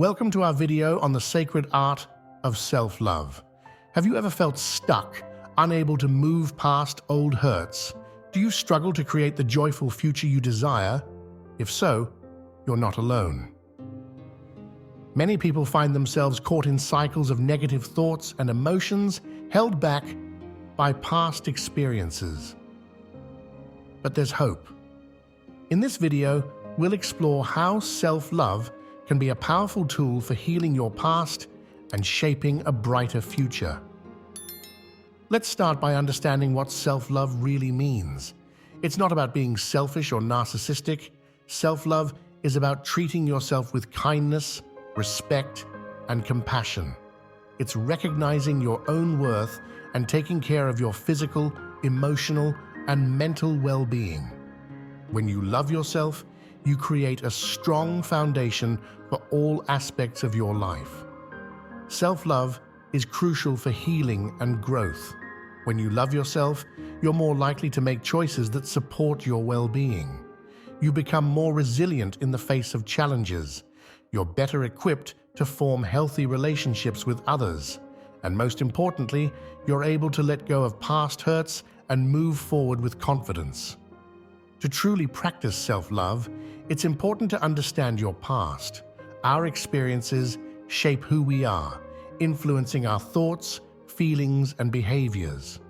Welcome to our video on the sacred art of self-love. Have you ever felt stuck, unable to move past old hurts? Do you struggle to create the joyful future you desire? If so, you're not alone. Many people find themselves caught in cycles of negative thoughts and emotions held back by past experiences. But there's hope. In this video, we'll explore how self-love can be a powerful tool for healing your past and shaping a brighter future. Let's start by understanding what self-love really means. It's not about being selfish or narcissistic. Self-love is about treating yourself with kindness, respect, and compassion. It's recognizing your own worth and taking care of your physical, emotional, and mental well-being. When you love yourself, you create a strong foundation for all aspects of your life. Self-love is crucial for healing and growth. When you love yourself, you're more likely to make choices that support your well-being. You become more resilient in the face of challenges. You're better equipped to form healthy relationships with others. And most importantly, you're able to let go of past hurts and move forward with confidence. To truly practice self-love, it's important to understand your past. Our experiences shape who we are, influencing our thoughts, feelings, and behaviors.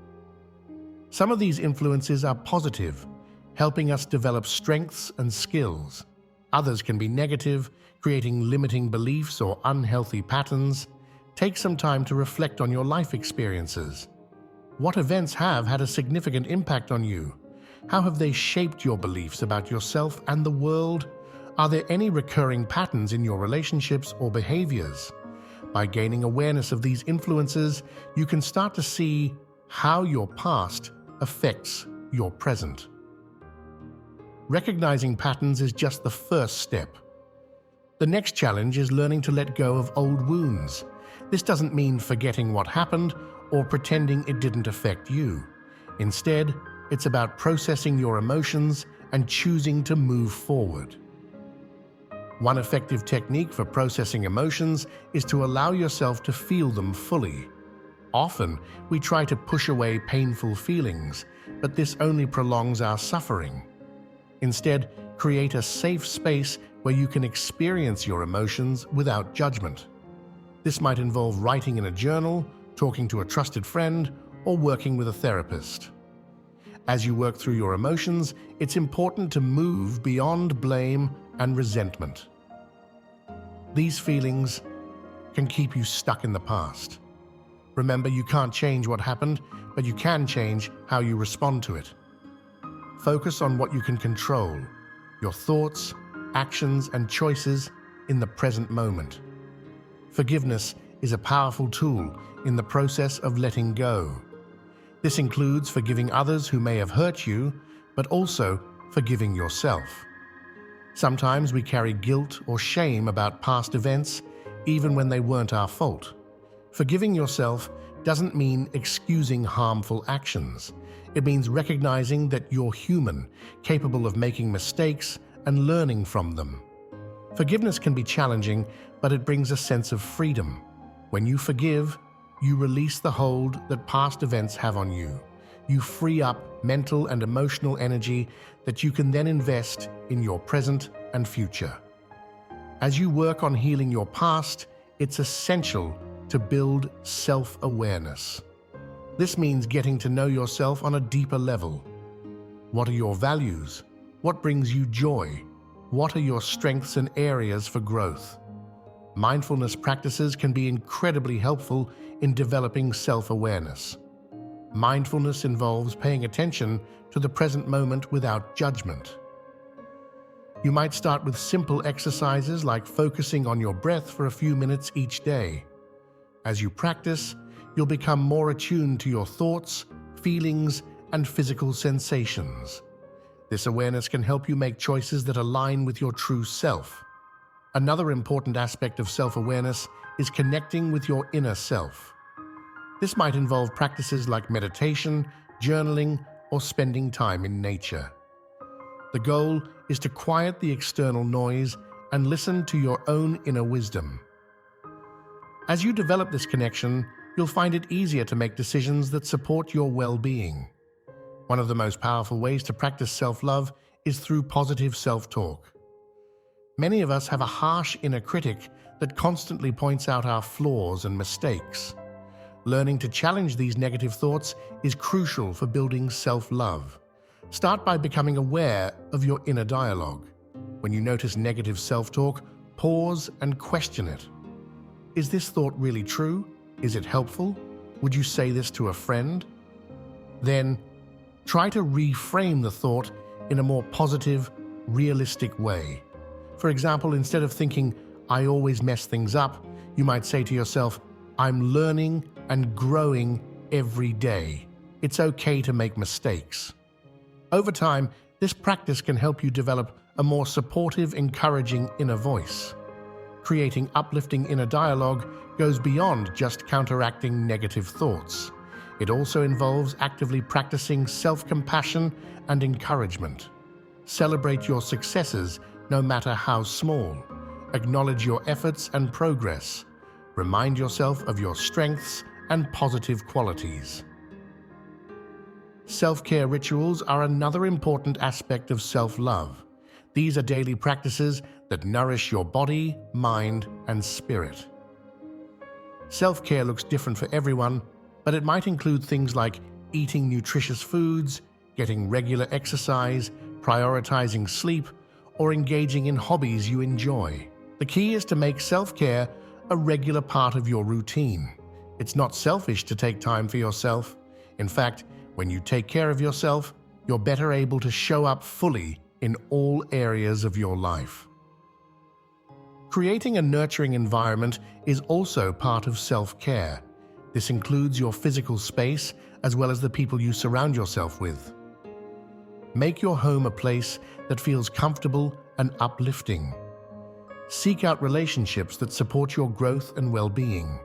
Some of these influences are positive, helping us develop strengths and skills. Others can be negative, creating limiting beliefs or unhealthy patterns. Take some time to reflect on your life experiences. What events have had a significant impact on you? How have they shaped your beliefs about yourself and the world? Are there any recurring patterns in your relationships or behaviors? By gaining awareness of these influences, you can start to see how your past affects your present. Recognizing patterns is just the first step. The next challenge is learning to let go of old wounds. This doesn't mean forgetting what happened or pretending it didn't affect you. Instead, it's about processing your emotions and choosing to move forward. One effective technique for processing emotions is to allow yourself to feel them fully. Often, we try to push away painful feelings, but this only prolongs our suffering. Instead, create a safe space where you can experience your emotions without judgment. This might involve writing in a journal, talking to a trusted friend, or working with a therapist. As you work through your emotions, it's important to move beyond blame and resentment. These feelings can keep you stuck in the past. Remember, you can't change what happened, but you can change how you respond to it. Focus on what you can control, your thoughts, actions, and choices in the present moment. Forgiveness is a powerful tool in the process of letting go. This includes forgiving others who may have hurt you, but also forgiving yourself. Sometimes we carry guilt or shame about past events, even when they weren't our fault. Forgiving yourself doesn't mean excusing harmful actions. It means recognizing that you're human, capable of making mistakes and learning from them. Forgiveness can be challenging, but it brings a sense of freedom. When you forgive, you release the hold that past events have on you. You free up mental and emotional energy that you can then invest in your present and future. As you work on healing your past, it's essential to build self-awareness. This means getting to know yourself on a deeper level. What are your values? What brings you joy? What are your strengths and areas for growth? Mindfulness practices can be incredibly helpful in developing self-awareness. Mindfulness involves paying attention to the present moment without judgment. You might start with simple exercises like focusing on your breath for a few minutes each day. As you practice, you'll become more attuned to your thoughts, feelings, and physical sensations. This awareness can help you make choices that align with your true self. Another important aspect of self-awareness is connecting with your inner self. This might involve practices like meditation, journaling, or spending time in nature. The goal is to quiet the external noise and listen to your own inner wisdom. As you develop this connection, you'll find it easier to make decisions that support your well-being. One of the most powerful ways to practice self-love is through positive self-talk. Many of us have a harsh inner critic that constantly points out our flaws and mistakes. Learning to challenge these negative thoughts is crucial for building self-love. Start by becoming aware of your inner dialogue. When you notice negative self-talk, pause and question it. Is this thought really true? Is it helpful? Would you say this to a friend? Then, try to reframe the thought in a more positive, realistic way. For example, instead of thinking, "I always mess things up," you might say to yourself, "I'm learning and growing every day. It's okay to make mistakes." Over time, this practice can help you develop a more supportive, encouraging inner voice. Creating uplifting inner dialogue goes beyond just counteracting negative thoughts. It also involves actively practicing self-compassion and encouragement. Celebrate your successes, no matter how small. Acknowledge your efforts and progress. Remind yourself of your strengths and positive qualities. Self-care rituals are another important aspect of self-love. These are daily practices that nourish your body, mind, and spirit. Self-care looks different for everyone, but it might include things like eating nutritious foods, getting regular exercise, prioritizing sleep, or engaging in hobbies you enjoy. The key is to make self-care a regular part of your routine. It's not selfish to take time for yourself. In fact, when you take care of yourself, you're better able to show up fully in all areas of your life. Creating a nurturing environment is also part of self-care. This includes your physical space as well as the people you surround yourself with. Make your home a place that feels comfortable and uplifting. Seek out relationships that support your growth and well-being.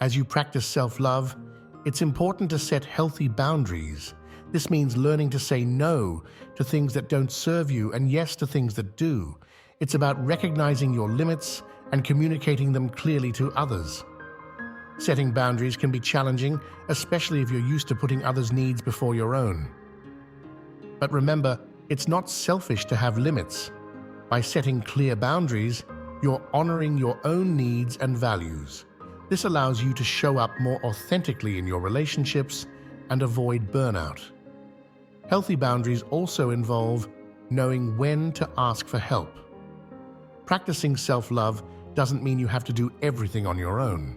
As you practice self-love, it's important to set healthy boundaries. This means learning to say no to things that don't serve you and yes to things that do. It's about recognizing your limits and communicating them clearly to others. Setting boundaries can be challenging, especially if you're used to putting others' needs before your own. But remember, it's not selfish to have limits. By setting clear boundaries, you're honoring your own needs and values. This allows you to show up more authentically in your relationships and avoid burnout. Healthy boundaries also involve knowing when to ask for help. Practicing self-love doesn't mean you have to do everything on your own.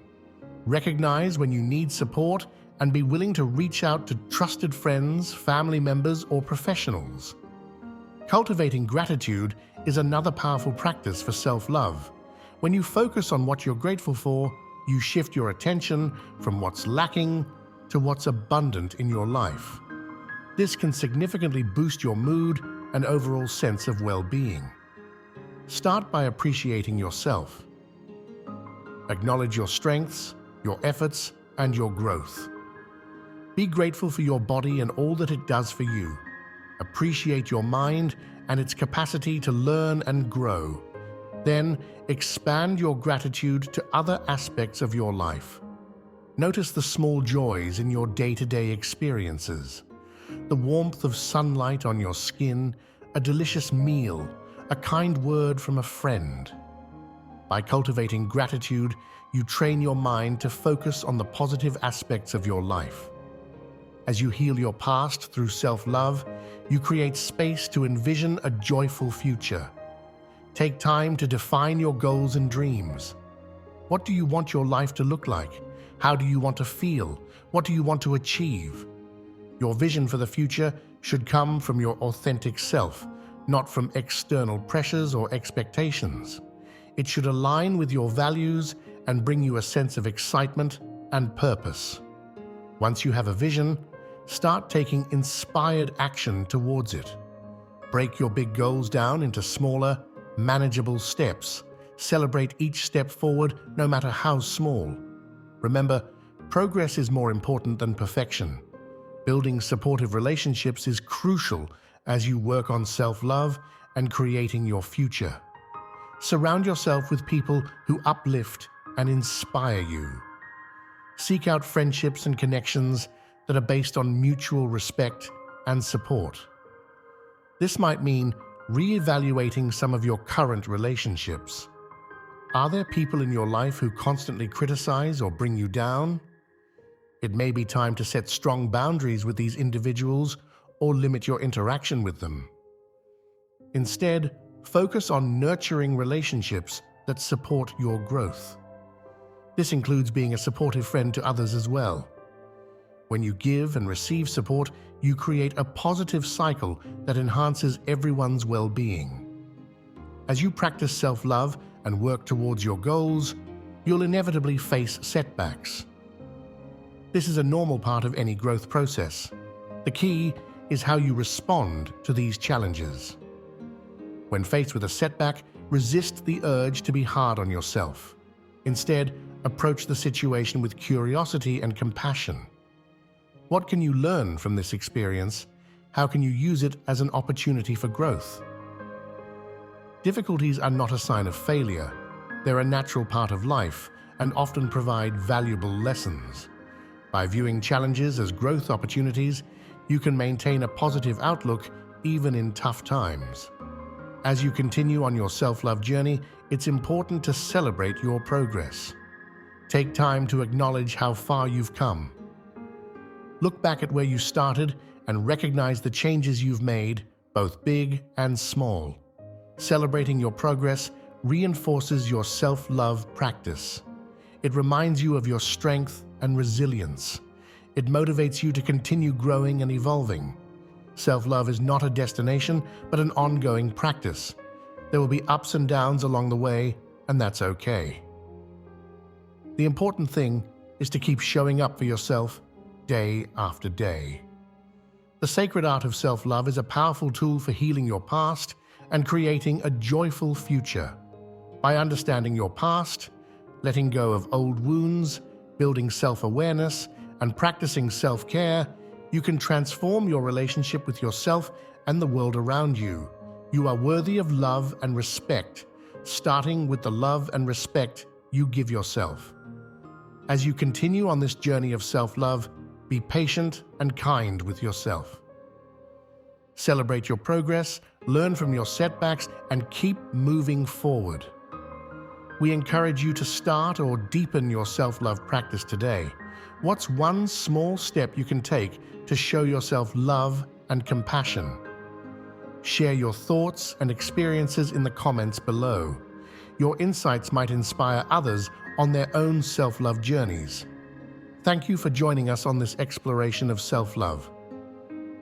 Recognize when you need support and be willing to reach out to trusted friends, family members, or professionals. Cultivating gratitude is another powerful practice for self-love. When you focus on what you're grateful for, you shift your attention from what's lacking to what's abundant in your life. This can significantly boost your mood and overall sense of well-being. Start by appreciating yourself. Acknowledge your strengths, your efforts, and your growth. Be grateful for your body and all that it does for you. Appreciate your mind and its capacity to learn and grow. Then, expand your gratitude to other aspects of your life. Notice the small joys in your day-to-day experiences. The warmth of sunlight on your skin, a delicious meal, a kind word from a friend. By cultivating gratitude, you train your mind to focus on the positive aspects of your life. As you heal your past through self-love, you create space to envision a joyful future. Take time to define your goals and dreams. What do you want your life to look like? How do you want to feel? What do you want to achieve? Your vision for the future should come from your authentic self, not from external pressures or expectations. It should align with your values and bring you a sense of excitement and purpose. Once you have a vision, start taking inspired action towards it. Break your big goals down into smaller, manageable steps. Celebrate each step forward, no matter how small. Remember, progress is more important than perfection. Building supportive relationships is crucial as you work on self-love and creating your future. Surround yourself with people who uplift and inspire you. Seek out friendships and connections that are based on mutual respect and support. This might mean re-evaluating some of your current relationships. Are there people in your life who constantly criticize or bring you down? It may be time to set strong boundaries with these individuals or limit your interaction with them. Instead, focus on nurturing relationships that support your growth. This includes being a supportive friend to others as well. When you give and receive support, you create a positive cycle that enhances everyone's well-being. As you practice self-love and work towards your goals, you'll inevitably face setbacks. This is a normal part of any growth process. The key is how you respond to these challenges. When faced with a setback, resist the urge to be hard on yourself. Instead, approach the situation with curiosity and compassion. What can you learn from this experience? How can you use it as an opportunity for growth? Difficulties are not a sign of failure. They're a natural part of life and often provide valuable lessons. By viewing challenges as growth opportunities, you can maintain a positive outlook even in tough times. As you continue on your self-love journey, it's important to celebrate your progress. Take time to acknowledge how far you've come. Look back at where you started and recognize the changes you've made, both big and small. Celebrating your progress reinforces your self-love practice. It reminds you of your strength and resilience. It motivates you to continue growing and evolving. Self-love is not a destination, but an ongoing practice. There will be ups and downs along the way, and that's okay. The important thing is to keep showing up for yourself day after day. The sacred art of self-love is a powerful tool for healing your past and creating a joyful future. By understanding your past, letting go of old wounds, building self-awareness, and practicing self-care, you can transform your relationship with yourself and the world around you. You are worthy of love and respect, starting with the love and respect you give yourself. As you continue on this journey of self-love, be patient and kind with yourself. Celebrate your progress, learn from your setbacks, and keep moving forward. We encourage you to start or deepen your self-love practice today. What's one small step you can take to show yourself love and compassion? Share your thoughts and experiences in the comments below. Your insights might inspire others on their own self-love journeys. Thank you for joining us on this exploration of self-love.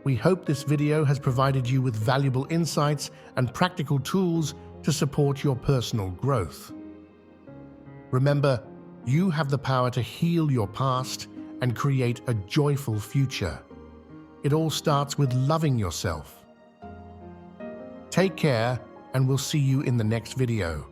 We hope this video has provided you with valuable insights and practical tools to support your personal growth. Remember, you have the power to heal your past and create a joyful future. It all starts with loving yourself. Take care, and we'll see you in the next video.